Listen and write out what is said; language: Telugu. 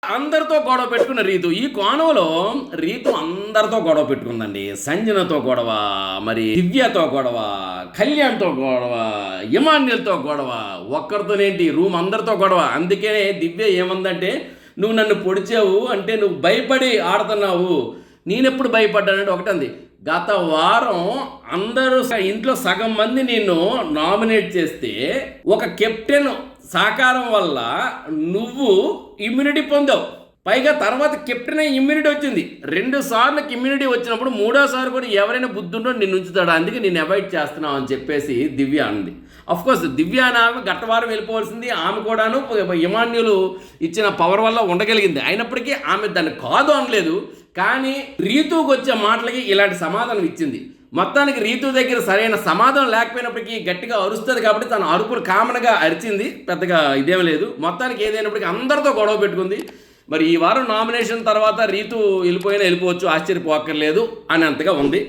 అందరితో గొడవ పెట్టుకున్న రీతు ఈ కోణంలో రీతు అందరితో గొడవ పెట్టుకుందండి. సంజనతో గొడవ, మరి దివ్యతో గొడవ, కళ్యాణ్తో గొడవ, ఇమాన్యుల్తో గొడవ, ఒక్కరితోనేంటి రూమ్ అందరితో గొడవ. అందుకే దివ్య ఏమందంటే, నువ్వు నన్ను పొడిచావు అంటే నువ్వు భయపడి ఆడుతున్నావు. నేనెప్పుడు భయపడ్డానంటే ఒకటంది, గత వారం అందరూ ఇంట్లో సగం మంది నిన్ను నామినేట్ చేస్తే ఒక కెప్టెన్ సహకారం వల్ల నువ్వు ఇమ్యూనిటీ పొందావు. పైగా తర్వాత కెప్టెన్ ఇమ్యూనిటీ వచ్చింది. 2 సార్లు ఇమ్యూనిటీ వచ్చినప్పుడు 3వసారి కూడా ఎవరైనా బుద్ధుండో నిన్ను ఉంచుతాడు. అందుకే నేను అవాయిడ్ చేస్తున్నావు అని చెప్పేసి దివ్య అంది. అఫ్కోర్స్ దివ్య అని ఆమె గట్టవారం వెళ్ళిపోవాల్సింది. ఆమె కూడాను ఇమాన్యులు ఇచ్చిన పవర్ వల్ల ఉండగలిగింది. అయినప్పటికీ ఆమె దాన్ని కాదు అనలేదు. కానీ రీతుకు వచ్చే మాటలకి ఇలాంటి సమాధానం ఇచ్చింది. మొత్తానికి రీతు దగ్గర సరైన సమాధానం లేకపోయినప్పటికీ గట్టిగా అరుస్తుంది కాబట్టి తన అరుపులు కామన్గా అరిచింది. పెద్దగా ఇదేం లేదు. మొత్తానికి ఏదైనప్పటికీ అందరితో గొడవ పెట్టుకుంది. మరి ఈ వారం నామినేషన్ తర్వాత రీతు వెళ్ళిపోయినా వెళ్ళిపోవచ్చు, ఆశ్చర్యపోక్కర్లేదు అని అంతగా ఉంది.